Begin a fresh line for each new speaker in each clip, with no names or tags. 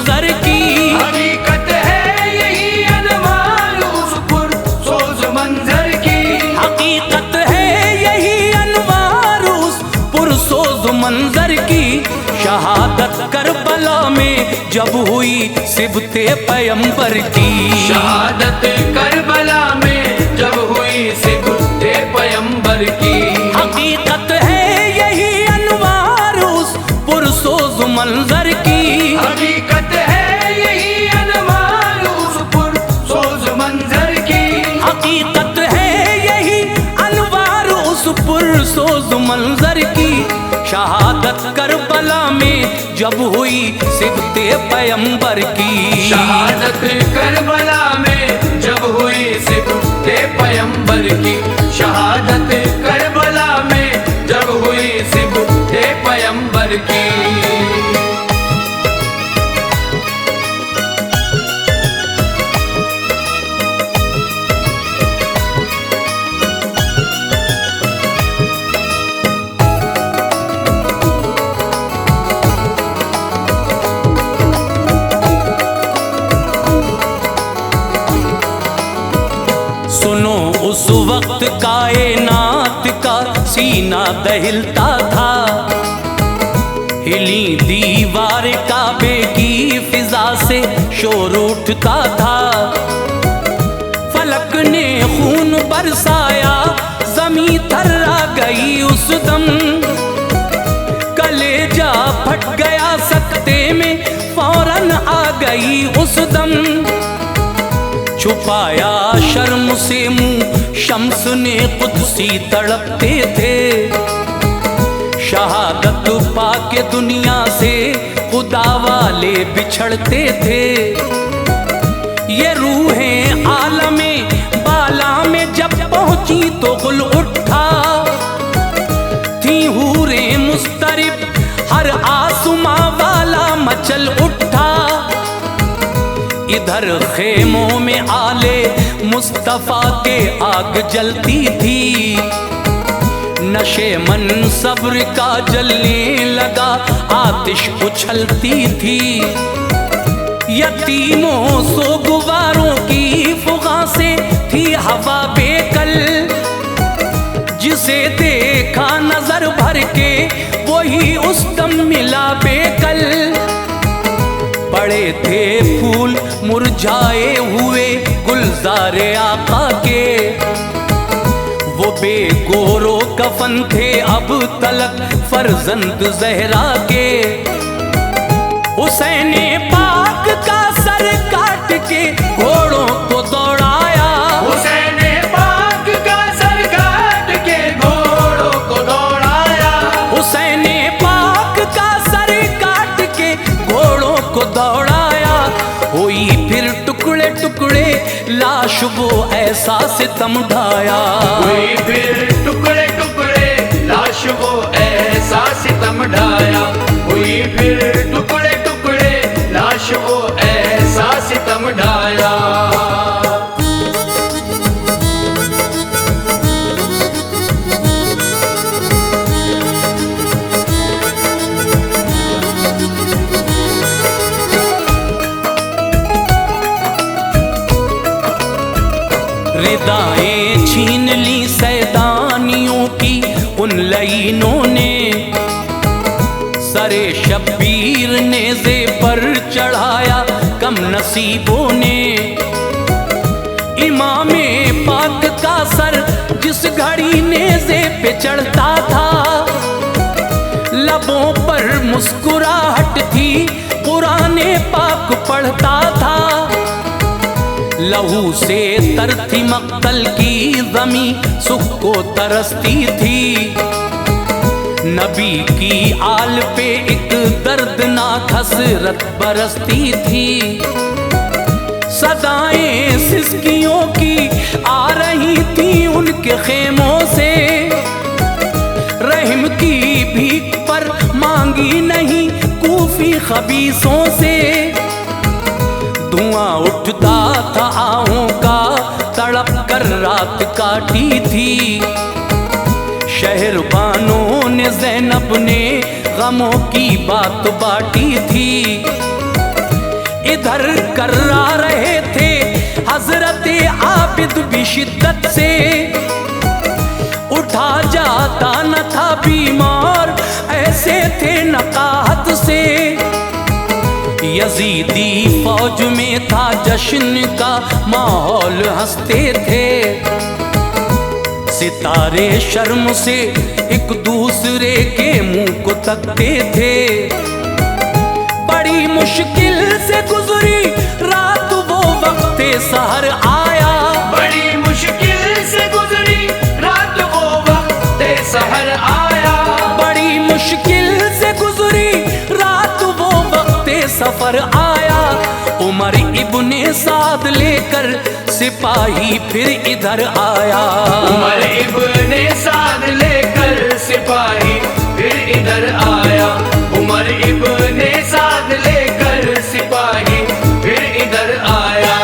मंजर की।
हकीकत है यही अनवार उस पुरसोज मंजर की।
हकीकत है यही अनवार उस पुरसोज मंजर की। शहादत करबला में जब हुई सिबते पैगंबर की।
शहादत करबला में जब हुई सिबते पैगंबर की।
हकीकत है यही अनवार उस पुरसोज मंजर की।
हकीकत है यही अनवार उस पुरसोज मंजर की।
हकीकत है यही अनवार उस पुरसोज मंजर की। शहादत करबला में जब हुई सिबते पैगंबर की।
शहादत करबला में जब हुई सिबते पैगंबर की। शहादत करबला में जब हुई सिबते पैगंबर की।
सुनो उस वक्त कायनात का सीना दहिलता था। हिली दीवार काबे की फिजा से शोर उठता था। फलक ने खून बरसाया, जमी थर्रा गई उस दम। कलेजा फट गया सकते में, फौरन आ गई उस दम। छुपाया शर्म से मुंह शम्स ने कुदसी तड़पते थे। शहादत पाके दुनिया से खुदा वाले बिछड़ते थे। ये रूहें आलमे बाला में जब पहुंची तो गुल उठा। थी हूरे मुस्तरिब, हर आसमां वाला मचल उठा। इधर खेमों में आले मुस्तफा के आग जलती थी। नशे मन सब्र का जलने लगा, आतिश उछलती थी। यतीमों सोगवारों की फुगा से थी हवा बेकल। जिसे देखा नजर भर के वही उस दम मिला बेकल। पड़े थे फूल मुरझाए हुए गुलजारे आका के। वो बेगोरो कफन थे अब तलक फर्जंद जहरा के। हुसैन पाक का सर काट के घोड़ों को दौड़ाया।
हुसैन पाक का सर काट के घोड़ों को दौड़ाया।
हुसैन पाक का सर काट के घोड़ों को दौड़ाया। हुई फिर टुकड़े टुकड़े लाश वो ऐसा सितम ढाया।
हुई फिर टुकड़े टुकड़े लाश वो ऐसा सितम ढाया। हुई फिर टुकड़े टुकड़े लाश वो ऐसा सितम ढाया।
रिदाएं छीन ली सैदानियों की उन लईनों ने। सरे शब्बीर नेज़े पर चढ़ाया कम नसीबों ने। इमामे पाक का सर जिस घड़ी नेज़े पे चढ़ता था। लबों पर मुस्कुराहट थी, कुराने पाक पढ़ता था। लहू से तर थी मक्तल की ज़मी, सुख को तरसती थी। नबी की आल पे एक दर्दनाक हसरत बरसती थी। सदाएं सिसकियों की आ रही थी उनके खेमों से। रहम की भीख पर मांगी नहीं कूफी खबीसों से। धुआं उठता था आहों का, तड़प कर रात काटी थी। शहरबानों ने ज़ैनब ने गमों की बात बांटी थी। इधर कर्रा रहे थे हजरत आबिद भी शिद्दत से, उठा जाता न था बीमार ऐसे थे नकाहत से। यजीदी फौज में था जश्न का माहौल, हंसते थे सितारे शर्म से एक दूसरे के मुंह को तकते थे। बड़ी मुश्किल से गुजरी रात वो वक्त सहर आया,
बड़ी मुश्किल से गुजरी रात वो वक्त सहर आया,
बड़ी मुश्किल से गुजरी रात वो वक्त सफर आया। उमर इब्ने साद लेकर सिपाही फिर इधर आया,
उमर इब्ने साद लेकर सिपाही फिर इधर आया, उमर इब्ने साद लेकर सिपाही फिर इधर आया।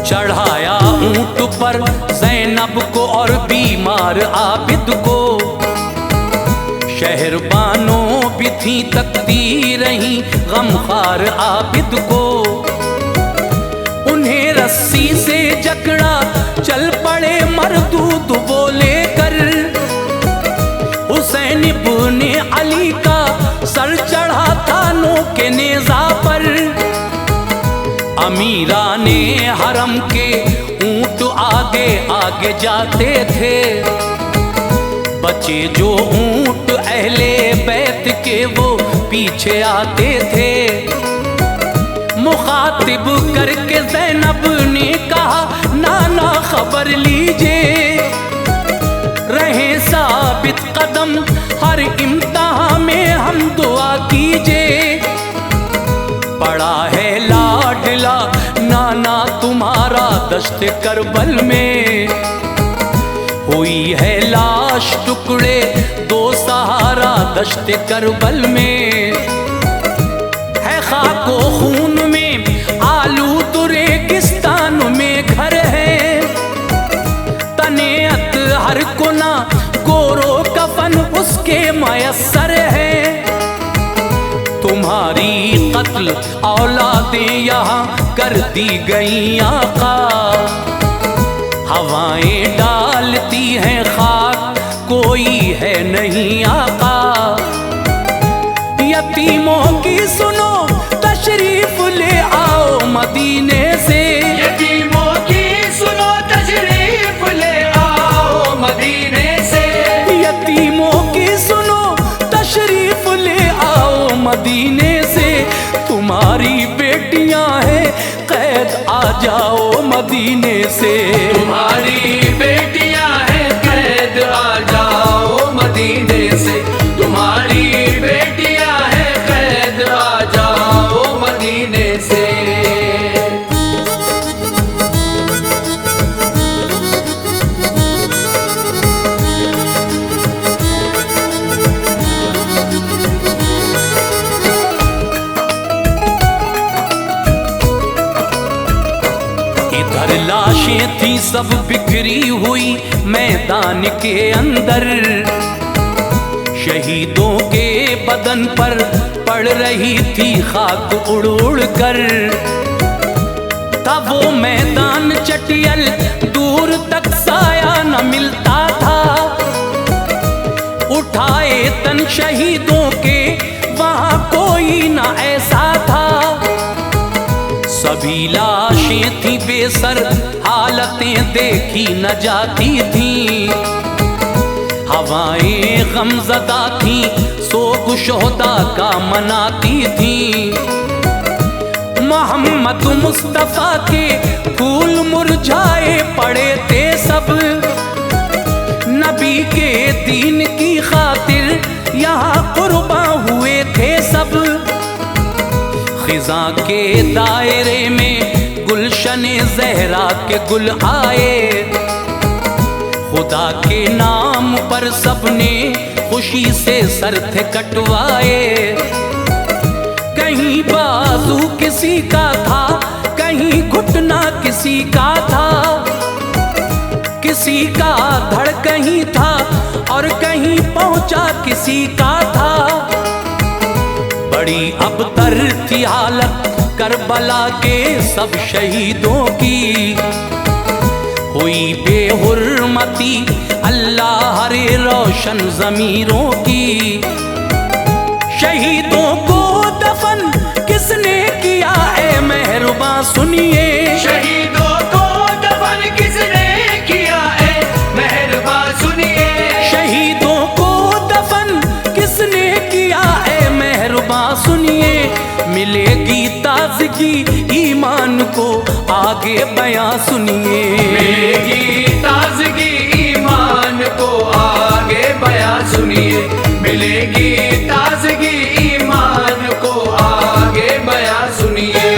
चढ़ाया ऊंट पर ज़ैनब को और बीमार आबिद को, शहरबानों भी थी तकती रही गमखार आबिद को। उन्हें रस्सी से जकड़ा चल पड़े मरदूद वो लेकर, हुसैन इब्ने अली का सर चढ़ा था नो के नेज़ा पर। अमीराने हरम के ऊंट आगे आगे जाते थे, बचे जो ऊंट अहले बैत के वो पीछे आते थे। मुखातिब करके ज़ैनब ने कहा नाना खबर लीजिए, रहे साबित कदम हर इम्तिहान में हम दुआ कीजिए। पड़ा है लाडला नाना तुम्हारा दश्त करबल में, हुई है लाश टुकड़े दो सहारा दश्त करबल में। है खाको खून में आलूद रेगिस्तान में घर है, तनेअत हर कोना गोरो कफन उसके मयस्सर है। तुम्हारी कत्ल औलादें यहाँ कर दी गई आका, हवाएं डालती हैं खाक कोई है नहीं आका। यतीमों की सुनो तशरीफ ले आओ मदीने से,
यतीमों की सुनो तशरीफ ले आओ मदीने से,
यतीमों की सुनो तशरीफ ले आओ मदीने से। तुम्हारी बेटियां हैं कैद आ जाओ मदीने से,
तुम्हारी बेटियां हैं कैद आ जाओ मदीने से, तुम्हारी बेटियां हैं कैद आ जाओ मदीने से।
इधर लाशें थी सब बिखरी हुई मैदान के अंदर, शहीदों के बदन पर पड़ रही थी खाक उड़ उड़ कर। तब वो मैदान चटियल दूर तक साया न मिलता था, उठाए तन शहीदों के वहां कोई न ऐसा था। सभी लाशें थी बेसर हालतें देखी न जाती थी, हवाएं गमज़दा थी सोग शोहदा का मनाती थी। मोहम्मद मुस्तफ़ा के फूल मुरझाए पड़े थे सब, नबी के दीन की खातिर यहाँ कुर्बान हुए थे सब। खिज़ा के दायरे में गुलशने ज़हरा के गुल आए, खुदा के नाम पर सबने खुशी से सर थे कटवाए। कहीं बाजू किसी का था, कहीं घुटना किसी का था, किसी का धड़ कहीं था और कहीं पहुंचा किसी का था। बड़ी अबतर थी हालत करबला के सब शहीदों की, हुई बेहुरमती अल्लाह रे रोशन ज़मीरों की। शहीदों को दफन किसने किया ए मेहरबा सुनिए,
शहीदों को दफन किसने किया ए मेहरबा सुनिए,
शहीदों को दफन किसने किया ए मेहरबा सुनिए। मिलेगी ताज़गी ईमान को आगे बयां सुनिए,
मिलेगी ताज़गी ईमान को आगे बयां सुनिए, मिलेगी ताज़गी ईमान को आगे बयां सुनिए।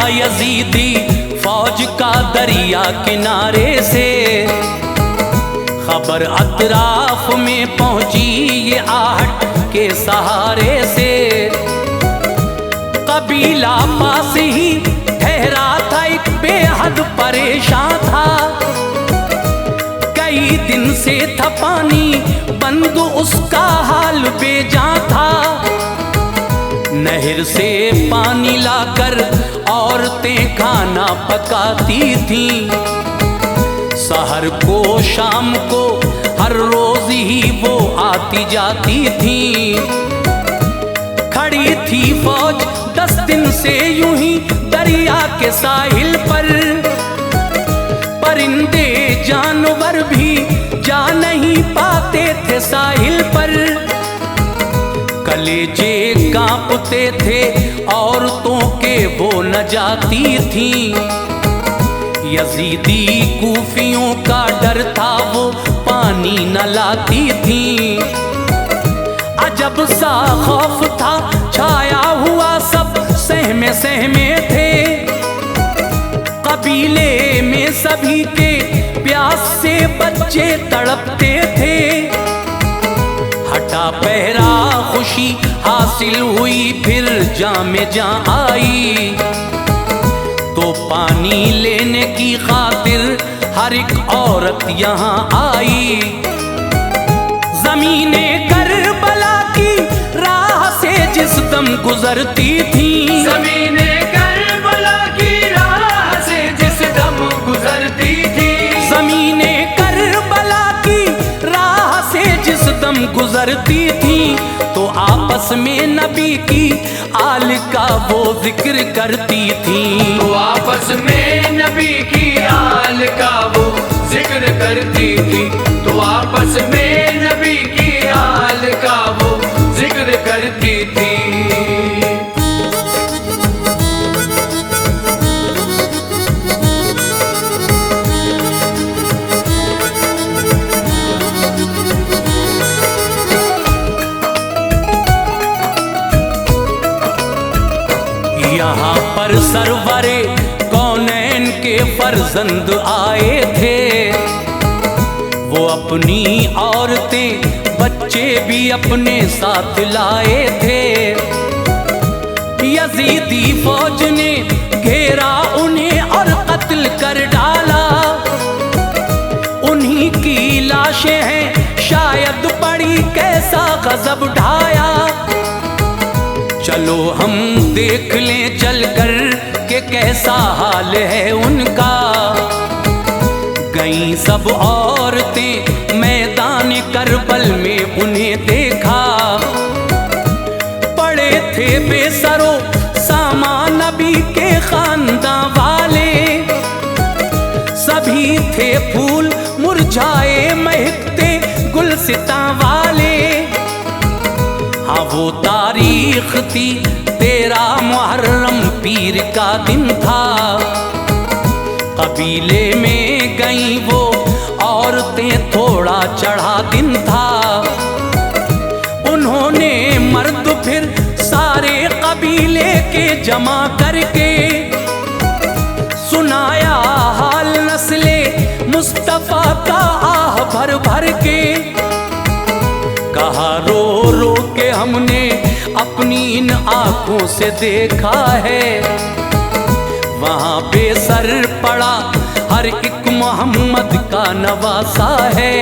यजीदी फौज का दरिया किनारे से, खबर अतराफ में पहुंची ये आहट के सहारे से। कबीला पास ही ठहरा था, एक बेहद परेशान था। कई दिन से था पानी बंद, उसका हाल बेजान था। नहर से पानी लाकर औरतें खाना पकाती थीं, सहर को शाम को हर रोज ही वो आती जाती थीं। खड़ी थी फौज 10 दिन से यूं ही दरिया के साहिल पर, परिंदे जानवर भी जा नहीं पाते थे साहिल पर। कलेजे कांपते थे औरतों के वो न जाती थीं, यजीदी कूफियों का डर था वो पानी न लाती थीं। अजब सा खौफ था छाया हुआ, सब सहमे सहमे थे। कबीले में सभी के प्यास से बच्चे तड़पते थे। हटा पहरा खुशी हासिल हुई, फिर जामे जा आई, तो पानी लेने की खातिर हर एक औरत यहाँ आई। ज़मीने करबला की राह से जिस दम गुजरती थी,
ज़मीने करबला की राह से जिस दम गुजरती थी,
ज़मीने करबला की राह से जिस दम गुजरती थी, तो आपस में नबी की आल का वो जिक्र करती थी।
तो आपस में नबी की आल का वो जिक्र करती थी, तो आपस में नबी की आल का वो जिक्र करती थी।
यहाँ पर सरवरे कौनैन के फर्जंद आए थे, वो अपनी औरतें बच्चे भी अपने साथ लाए थे। यजीदी फौज ने घेरा उन्हें और कत्ल कर डाला, उन्हीं की लाशें हैं शायद पड़ी, कैसा गजब ढाया। चलो हम देख लें चलकर कि कैसा हाल है उनका। गईं सब औरतें मैदान करबल में उन्हें देखा, पड़े थे बेसरो सामान नबी के खानदान वाले। सभी थे फूल मुरझाए महकते गुलसिता वाले। हाँ वो तारीख थी 13 मुहर्रम आखिर का दिन था। कबीले में गई वो औरतें, थोड़ा चढ़ा दिन था। उन्होंने मर्द फिर सारे कबीले के जमा करके सुनाया हाल नस्ले मुस्तफा का आह भर भर के। कहा रो रो के हमने अपनी इन आंखों से देखा है, वहां बेसर पड़ा हर एक मोहम्मद का नवासा है।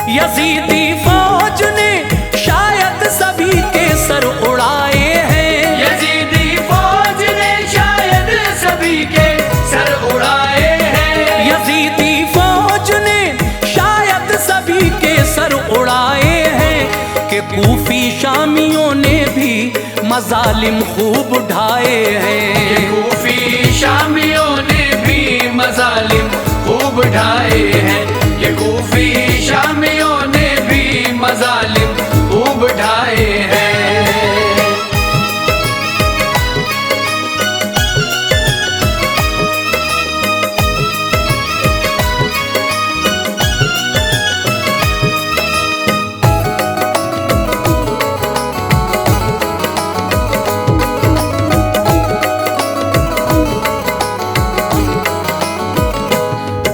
यजीदी फौज ने शायद सभी के सर उड़ाए हैं,
यजीदी फौज ने शायद सभी के सर उड़ाए हैं,
यजीदी फौज ने शायद सभी के सर उड़ाए हैं। कि कूफी शामियों ने भी मजालिम खूब ढाए हैं,
कूफी शामियों ने भी मजालिम खूब ढाए हैं, ये कूफी शामियों ने भी मजालिम खूब ढाए हैं।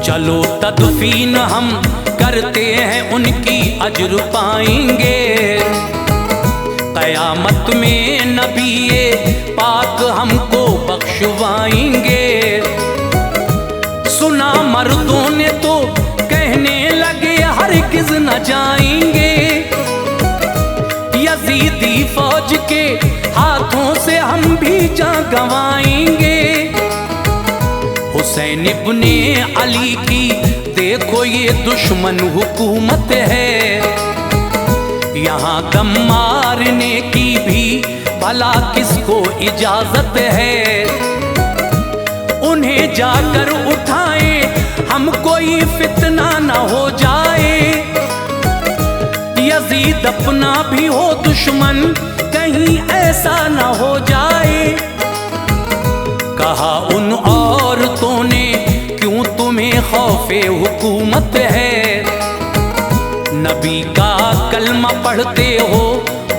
चलो तदफीन हम करते हैं उनकी अजर पाएंगे। कयामत में नबीए पाक हमको बख्शवाएंगे। सुना मर्दों ने तो कहने लगे हरगिज़ न जाएंगे, यजीदी फौज के हाथों से हम भी जान गंवाएंगे। हुसैन इब्ने अली की देखो ये दुश्मन हुकूमत है, यहाँ दम मारने की भी भला किसको इजाजत है। उन्हें जाकर उठाएं हम कोई फितना न हो जाए, यजीद अपना भी हो दुश्मन कहीं ऐसा न हो जाए। कहा उन औरतों ने क्यों तुम्हें खौफे हुकूमत है, नबी का कलमा पढ़ते हो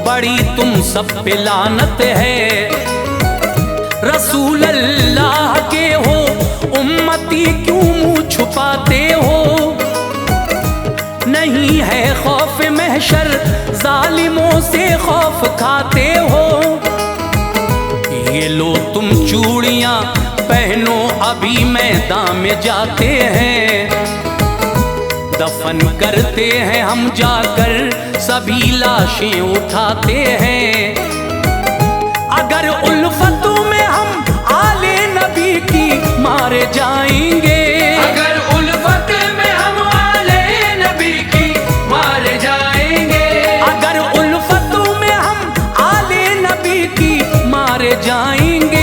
बड़ी तुम सब पे लानत है। रसूल अल्लाह के हो उम्मती क्यों मुंह छुपाते हो, नहीं है खौफ महशर जालिमों से खौफ खाते हो। ये लो तुम चूड़ियां पहनो अभी मैदान में जाते हैं, दफन करते हैं हम जाकर सभी लाशें उठाते हैं। अगर उल्फतों में हम आले नबी की मारे जाएंगे,
अगर उल्फत में हम आले नबी की मारे जाएंगे,
अगर उल्फतों में हम आले नबी की मारे जाएंगे।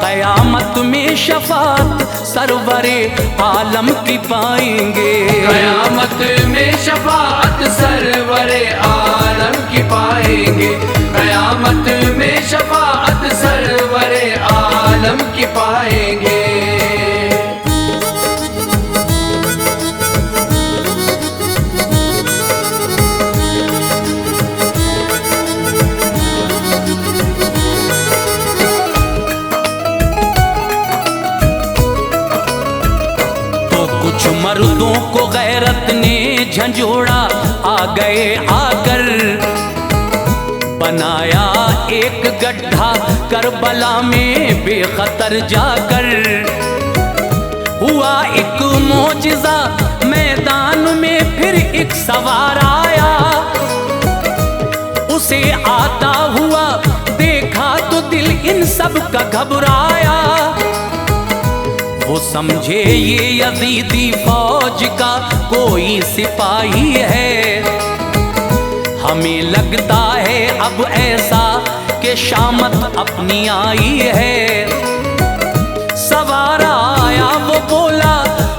कयामत में शफात सरवरे आलम की पाएंगे,
कयामत में शफाअत सरवरे आलम की पाएंगे, कयामत में शफाअत सरवरे आलम की पाएंगे।
कुछ मर्दों को गैरत ने झंझोड़ा आ गए आकर, बनाया एक गड्ढा करबला में बेखतर जाकर। हुआ एक मोजिज़ा मैदान में फिर एक सवार आया, उसे आता हुआ देखा तो दिल इन सब का घबराया। वो समझे ये यजीदी फौज का कोई सिपाही है, हमें लगता है अब ऐसा कि शामत अपनी आई है। सवार आया वो बोला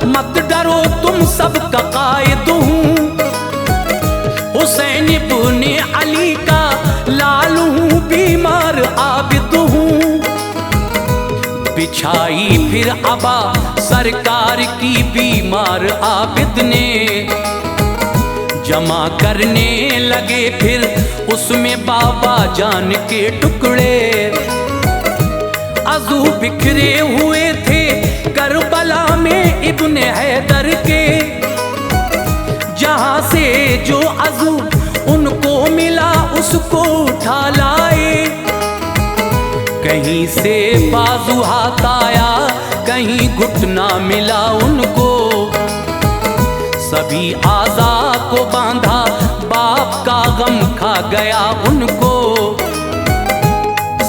मत डरो तुम सबका कायद हूँ, हुसैन इब्ने अली का लाल हूँ बीमार आबिद हूँ। बिछाई फिर अबा सरकार की बीमार आबिद ने, जमा करने लगे फिर उसमें बाबा जान के टुकड़े। अज़ू बिखरे हुए थे करबला में इब्ने हैदर के, जहां से जो अज़ू उनको मिला उसको उठा लाए। कहीं से बाजू हाथ आया, कहीं घुटना मिला उनको, सभी आज़ा को बांधा, बाप का गम खा गया उनको।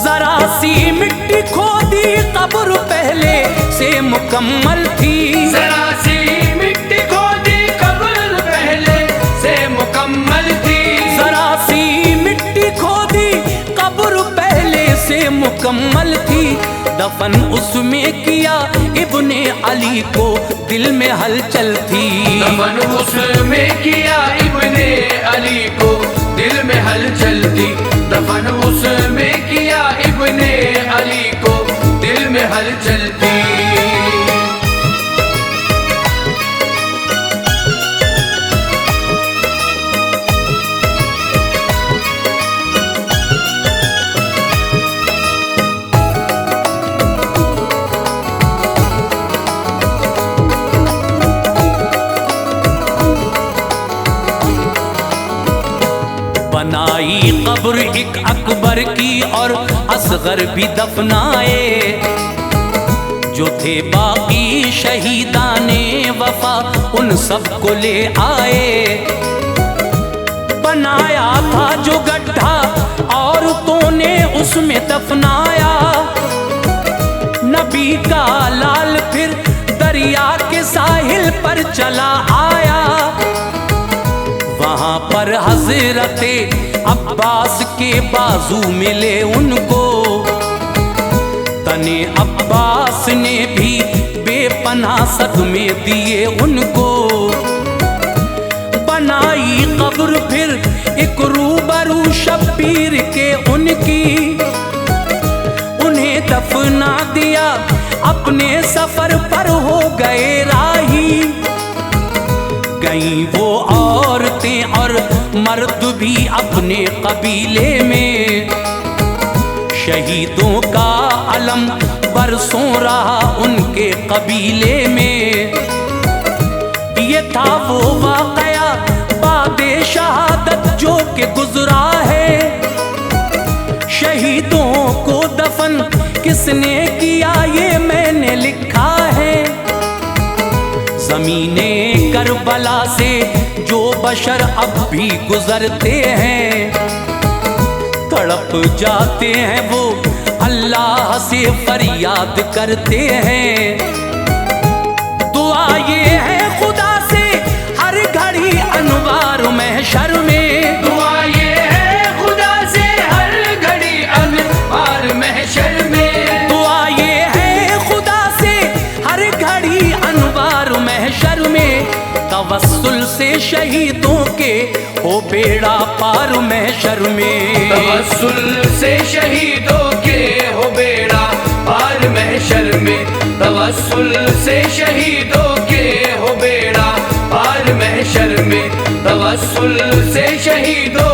जरा सी मिट्टी खोदी कब्र पहले से मुकम्मल थी,
जरा सी मिट्टी खोदी कब्र पहले से मुकम्मल थी,
जरा सी मिट्टी खोदी कब्र पहले से मुकम्मल थी। दफन उसमें किया इब्ने अली को, दिल में हलचल थी।
दफन उसमें किया इब्ने अली को, दिल में हलचल थी। दफन उसमें किया इब्ने अली को, दिल में हलचल थी।
बनाई कब्र एक अकबर की और असगर भी दफनाए, जो थे बाकी शहीदाने वफा उन सब को ले आए। बनाया था जो गड्ढा औरतों ने उसमें दफनाया, नबी का लाल फिर दरिया के साहिल पर चला आया। वहां पर हजरते अब्बास के बाजू मिले उनको, तने अब्बास ने भी बेपनाह सदमे दिए उनको। बनाई कब्र फिर एक रूबरू शब्बीर के उनकी, उन्हें दफना दिया अपने सफर पर हो गए राही। गईं वो औरतें और मर्द भी अपने कबीले में, शहीदों का अलम बरसों रहा उनके कबीले में। ये था वो वाकया बादे शहादत जो के गुजरा है, शहीदों को दफन किसने किया ये मैंने लिखा है। ज़मीने करबला से जो बशर अब भी गुजरते हैं, तड़प जाते हैं वो अल्लाह से फरियाद करते हैं। दुआ ये है खुदा से हर घड़ी अनवार महशर में,
दुआ ये है खुदा से हर घड़ी अनवार महशर में,
दुआ ये है खुदा से हर घड़ी अनवार महशर में। तवस्सुल से शहीदों के हो बेड़ा पार महशर में,
तवस्सुल से शहीदों के हो बेड़ा पार महशर में। तवस्सुल से शहीदों के हो बेड़ा पार महशर में। तवस्सुल से शहीदों